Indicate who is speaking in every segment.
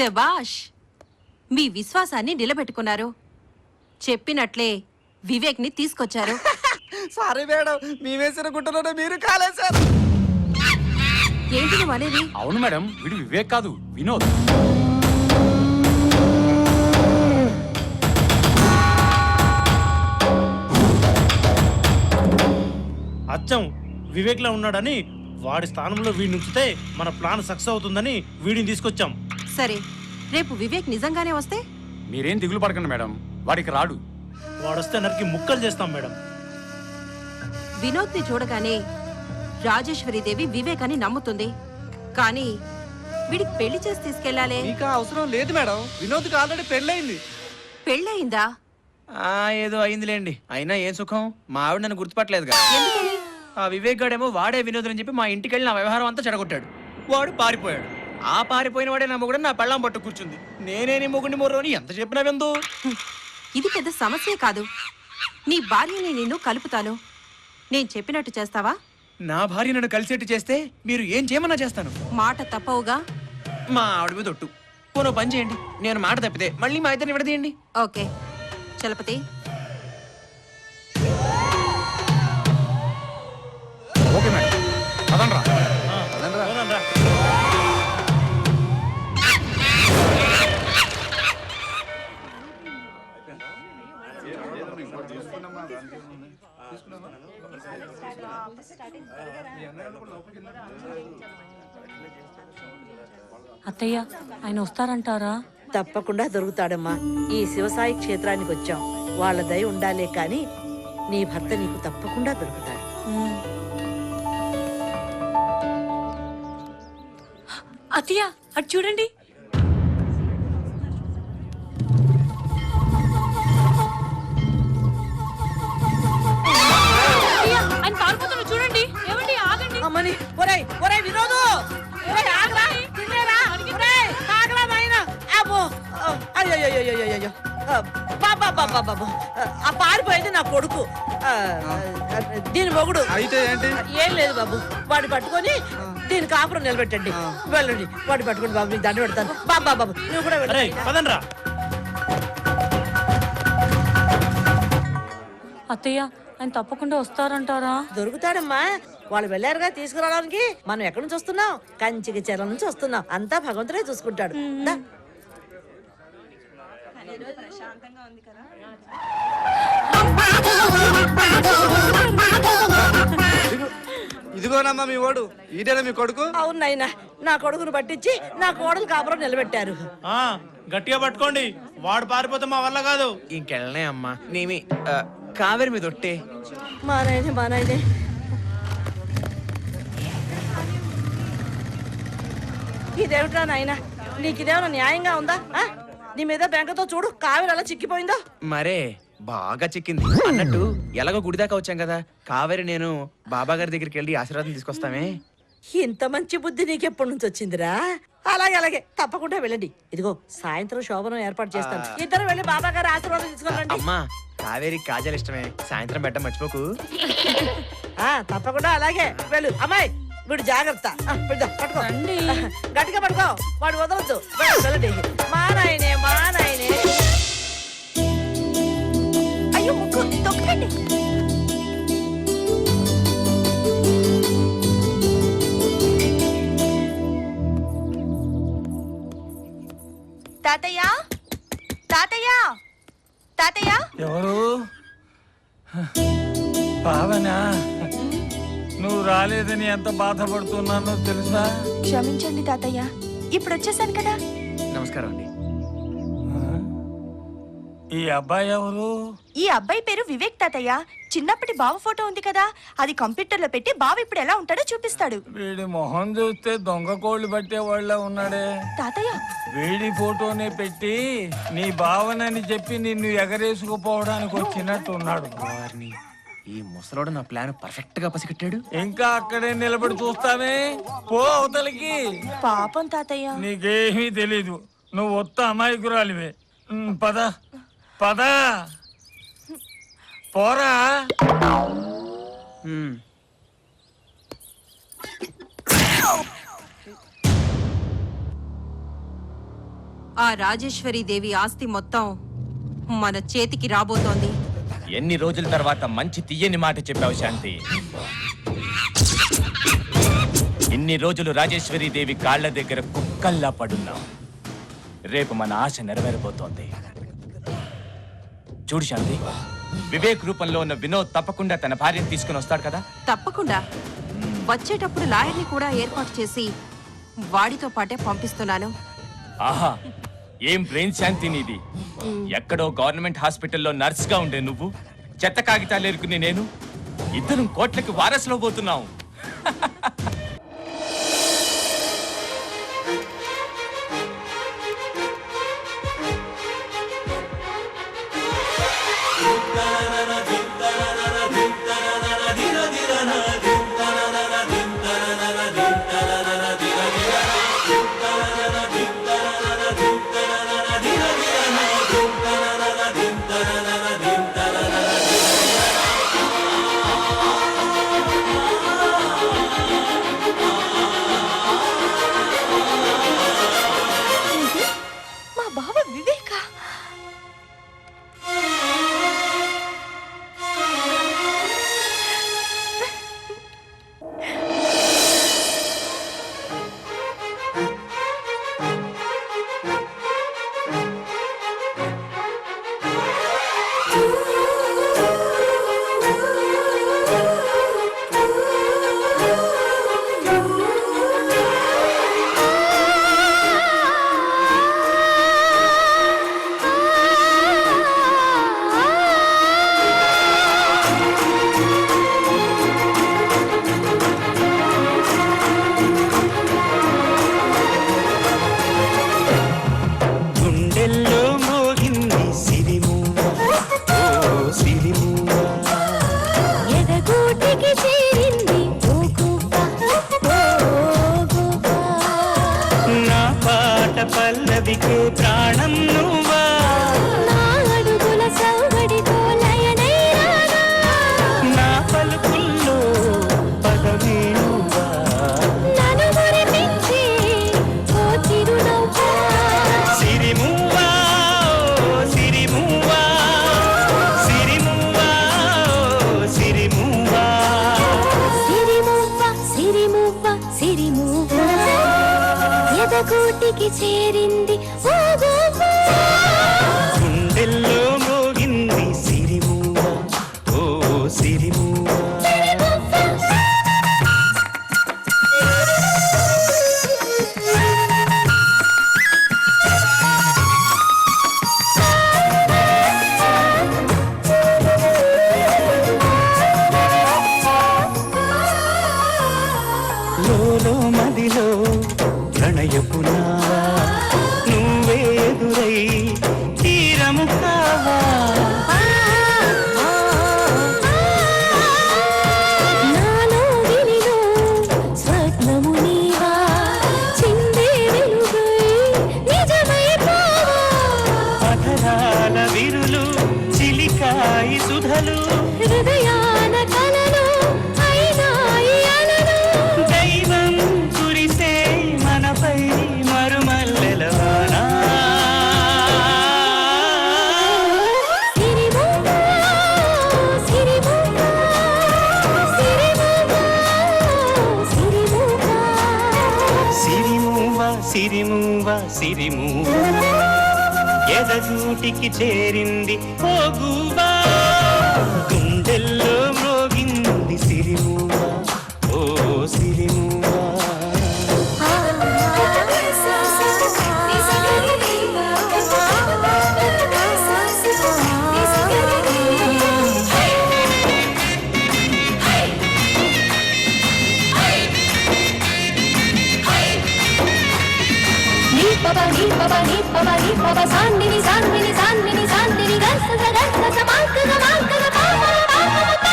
Speaker 1: శబాష్, మీ విశ్వాసాన్ని నిలబెట్టుకున్నారు. చెప్పినట్లే వివేక్ ని తీసుకొచ్చారు.
Speaker 2: సారీ మేడం, మీ వేసిన గుట్టలోనే మీరు కాలేశారు.
Speaker 1: ఏంటి నువ్వు అనేది?
Speaker 3: అవును మేడం, వీడు వివేక్ కాదు, వినోద్.
Speaker 4: అచ్చం వివేక్ లా ఉన్నాడని వాడి స్థానంలో వీడిని ఉంచితే మన ప్లాన్ సక్సెస్ అవుతుందని వీడిని తీసుకొచ్చాం.
Speaker 1: సరే, రేపు వివేక్ నిజంగానే వస్తే?
Speaker 3: మీరేం దిగులు పడకండి మేడం, వాడికి రాడు.
Speaker 4: వాడొస్తే నరికి ముక్కలు చేస్తాం మేడం.
Speaker 1: వినోద్ ని చూడగానే రాజేశ్వరీదేవి వివేక్ అని నమ్ముతుంది. కానీ వీడికి పెళ్లి చేసి తీసుకెళ్లాలే.
Speaker 2: మీకు అవసరం లేదు మేడం, వినోద్కి ఆల్రెడీ పెళ్ళయింది.
Speaker 1: పెళ్ళయిందా?
Speaker 5: ఏదో అయిందిలేండి. అయినా ఏం సుఖం, మా ఆవిడ నన్ను గుర్తుపట్టలేదుగా.
Speaker 1: ఎందుకని?
Speaker 5: ఆ వివేక్ గాడేమో వాడే వినోదం అని చెప్పి మా ఇంటికి వెళ్ళి నా వ్యవహారం అంతా చెడగొట్టాడు. వాడు పారిపోయాడు. ఆ పారిపోయిన వాడే నా మొగుడు నా పెళ్ళాం పట్టు కూర్చుంది. నేనే నీ మొగుడిని మొర్రో అని ఎంత చెప్పినా విందు.
Speaker 1: ఇది పెద్ద సమస్యే కాదు. నీ భార్యని నిన్ను కలుపుతాను. నేను చెప్పినట్టు చేస్తావా?
Speaker 5: నా భార్య నన్ను కలిసేట్టు చేస్తే మీరు ఏం చేయమన్నా చేస్తాను.
Speaker 1: మాట తప్పవుగా?
Speaker 5: మా ఆవిడ మీద ఒట్టు. పోనో పని చేయండి, నేను మాట తప్పితే మళ్ళీ మా ఇద్దరిని విడదీయండి.
Speaker 1: ఓకే చలపతి.
Speaker 3: ఓకే మేడం, పదండ్రా.
Speaker 4: పోదాంరా.
Speaker 6: అత్తయ్య, ఆయన వస్తారంటారా?
Speaker 7: తప్పకుండా దొరుకుతాడమ్మా. ఈ శివసాయి క్షేత్రానికి వచ్చాం, వాళ్ళ దయ ఉండాలే కాని నీ భర్త నీకు తప్పకుండా దొరుకుతాడు.
Speaker 6: అత్తయ్య, అటు చూడండి. అత్తయ్య, ఆయన పారిపోతున్నారు చూడండి. ఏమండి, ఆగండి.
Speaker 7: అమ్మని, ఒరేయ్ ఒరేయ్ వినోదు, ఒరేయ్ ఆగరా, తిన్నేరా, ఒరేయ్ ఆగరా నాయనా. అబ్బో, అయ్యయ్యయ్యయ్యయ్యో, బాబా, ఆ పారిపోయింది నా కొడుకు, దీని మొగుడు.
Speaker 2: అయితే ఏంటి?
Speaker 7: ఏం లేదు బాబు, వాడిని పట్టుకొని దీని కాపురం నిలబెట్టండి. వెళ్ళండి, వాడిని పట్టుకోండి బాబు, నీకు దండ పెడతాను. బాబు నువ్వు కూడా
Speaker 4: అరే
Speaker 7: వెళ్ళండి.
Speaker 4: పదండ్రా.
Speaker 6: అత్తయ్య, ఆయన తప్పకుండా వస్తారంటారా?
Speaker 7: దొరుకుతాడమ్మా, వాళ్ళు వెళ్ళారుగా తీసుకురావడానికి. మనం ఎక్కడి నుంచి వస్తున్నాం? కంచికి చెర నుంచి వస్తున్నాం. అంతా భగవంతుడే చూసుకుంటాడు. దా.
Speaker 2: ఇదిగోనమ్మా మీ ఓడు, ఈడేనా మీ కొడుకు?
Speaker 7: అవును నాయనా, నా కొడుకును పట్టించి నా కోడలు కాపురం నిలబెట్టారు.
Speaker 4: ఆ గట్టిగా పట్టుకోండి, వాడు పారిపోతే మా వల్ల కాదు.
Speaker 5: ఇంకెళ్ళనే అమ్మా, నేమి కావేరి మీద ఒట్టే.
Speaker 7: మా నాయనే ఇదేమిట్రా నాయనా, నీకిదేమన్నా న్యాయంగా ఉందా? నీ మీద బెంకతో చూడు, కావేరి అలా చిక్కిపోయిందో.
Speaker 5: మరే బాగా చిక్కింది. అన్నట్టు ఎలాగో గుడి దాకా వచ్చాం కదా, కావేరి నేను బాబా గారి దగ్గరికి వెళ్ళి ఆశీర్వాదం తీసుకొస్తామే.
Speaker 7: ఇంత మంచి బుద్ధి నీకెప్పటి నుంచి వచ్చిందిరా? అలాగే తప్పకుండా వెళ్ళండి. ఇదిగో సాయంత్రం శోభనం ఏర్పాటు చేస్తాను, ఇద్దరు వెళ్ళి బాబా గారి ఆశీర్వాదం తీసుకోండి.
Speaker 5: అమ్మా, కావేరి కాజాలు ఇష్టమే, సాయంత్రం పెట్ట మర్చిపోకు.
Speaker 7: తప్పకుండా అలాగే వెళ్ళు. అమ్మాయి వీడు జాగ్రత్త, పట్టుకో, గట్టిగా పట్టుకో, వాడు వదలొద్దు. వెళ్ళండి. మా నాయనే
Speaker 1: అయ్యో ముక్కు తొక్కకండి.
Speaker 8: తాతయ్య, తాతయ్య, తాతయ్య.
Speaker 9: ఎవరు? భావనా, నువ్వు రాలేదని ఎంత బాధపడుతున్నానో తెలుసా?
Speaker 8: క్షమించండి తాతయ్య, ఇప్పుడు వచ్చేసాను కదా.
Speaker 5: నమస్కారం అండి.
Speaker 9: ఈ అబ్బాయి ఎవరు?
Speaker 8: ఈ అబ్బాయి పేరు వివేక్ తాతయ్య. చిన్నప్పటి బావ ఫోటో ఉంది కదా, అది కంప్యూటర్లో పెట్టి బావ ఇప్పుడు ఎలా ఉంటాడో చూపిస్తాడు.
Speaker 9: వీడి మొహం చూస్తే దొంగ కోళ్ళు పట్టే వాళ్ళ ఉన్నాడే.
Speaker 8: తాతయ్య,
Speaker 9: వీడి ఫోటోనే పెట్టి నీ భావనని చెప్పి నిన్ను ఎగరేసుకుపోవడానికి వచ్చినట్టు ఉన్నాడు.
Speaker 5: వారిని ఈ ముసలోడు నా ప్లాన్ పర్ఫెక్ట్ గా పసిగట్టాడు.
Speaker 9: ఇంకా అక్కడే నిలబడి చూస్తానే, పో అవతలికి.
Speaker 8: పాపం తాతయ్య.
Speaker 9: నీకేమీ తెలీదు, నువ్వు ఒత్త అమాయకురాలివే. పద పద, పోరా.
Speaker 1: ఆ రాజేశ్వరి దేవి ఆస్తి మొత్తం మన చేతికి రాబోతోంది.
Speaker 10: ఎన్ని రోజుల తర్వాత మంచి తీయని మాట చెప్పావు శాంతి. ఇన్ని రోజులు రాజేశ్వరి దేవి కాళ్ల దగ్గర కుక్కల్లా పడున్నాం. రేపు మన ఆశ నెరవేరబోతోంది. చూడు శాంతి, వివేక్ రూపంలో ఉన్న వినోద్ తప్పకుండా తన భార్యను తీసుకుని వస్తాడు కదా?
Speaker 1: తప్పకుండా. వచ్చేటప్పుడు లాయర్ని కూడా ఏర్పాటు చేసి వాడితో పాటే పంపిస్తున్నాను.
Speaker 10: ఆహా, ఏం బ్రెయిన్ శాంతి నీది. ఎక్కడో గవర్నమెంట్ హాస్పిటల్లో నర్స్ గా ఉండే నువ్వు, చెత్త కాగితాలు ఎరుకుని నేను, ఇద్దరం కోట్లకి వారసులో పోతున్నాం.
Speaker 8: మా బావ వివేకా?
Speaker 5: గుండెల్లో మోగింది సిరిమూవ, ఓ సిరిమూవ.
Speaker 6: ఎదగూటికి చేరింది ఓ గువ్వ, ఓ గువ్వ.
Speaker 5: నా పాట పల్లవికే ప్రాణం నువ్వా.
Speaker 6: నా అడుగుల సవ్వడితో లయనై రానా.
Speaker 5: నా పలుకుల్లో పదమే నువ్వా.
Speaker 6: నన్ను మురిపించి ఓ చిరునవ్వ.
Speaker 5: సిరిమూవా, ఓ సిరిమూవా, సిరిమూవా, ఓ సిరిమూవా.
Speaker 6: సిరిమువ్వ, సిరిమువ్వ, సిరిమువ్వ. ఎదగూటికి చేరింది ఓ గువ్వ.
Speaker 5: గుండెల్లో మోగింది సిరిమూవ, ఓ సిరిమూవ. లోలో మదిలో ప్రణయపు నావా, నువ్వే ఎదురై తీరము కావా.
Speaker 6: నాలో విరిలో స్వప్నము నీవా. చిందే వెలుగై నిజమైపోవా.
Speaker 5: అధరాల విరులు చిలికాయి సుధలు,
Speaker 6: హృదయాన కలలు అయినాయి అలలు.
Speaker 5: దైవం కురిసే మనపై మరుమల్లెలవానా.
Speaker 6: సిరిమువ్వ, సిరిమువ్వ, సిరిమువ్వ, సిరిమువ్వ.
Speaker 5: సిరిమూవ, సిరిమూవ, సిరిమూవ. ఎదగూటికి చేరింది ఓ గువ్వా. గుండెల్లో మ్రోగింది సిరిమూవ, ఓ సిరిమూవ.
Speaker 6: సాందిని సాందిని సాందిని సాందిని గస గస సమాంక సమాంక సమాంక.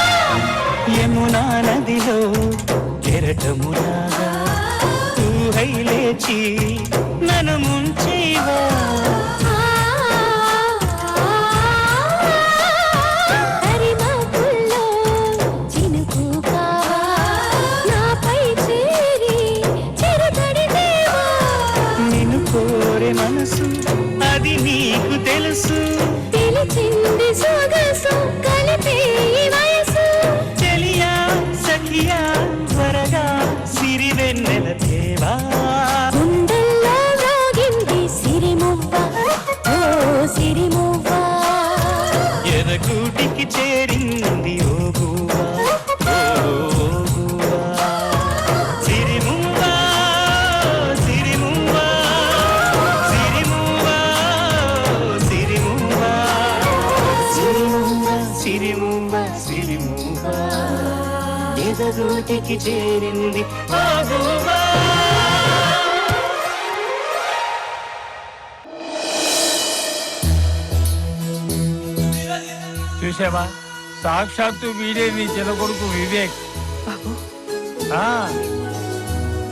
Speaker 5: యమునా నదిలో కెరటములాగా ఊహై లేచి నన్ను ముంచేవా.
Speaker 6: హరిమపుల్లో చినుకు కావా. నాపై చేరి చిరుతడి దేవా.
Speaker 5: నిన్ను కోరే మనసు నీకు తెలుసు
Speaker 6: పిలిచింది సొగసు కలిపే ఈ వయసు
Speaker 5: చెలియా సఖియా త్వరగా సిరివెన్నెల దేవా
Speaker 6: గుండెల్లో రాగింది సిరిమువ్వ ఓ సిరిమువ్వ
Speaker 5: ఎదగూటికి చేరింది ఓ గువ్వా, ఓ గువ్వా. సిరిమువ్వా, సిరిమువ్వా, సిరిమువ్వా, సిరిమువ్వా. సిరిమువ్వా, సిరిమువ్వా, సిరిమువ్వా. ఎదగూటికి చేరింది ఓ గువ్వా.
Speaker 9: చూసావా సాక్షాత్తు వీడే నీ చిన్న కొడుకు వివేక్ ఆ,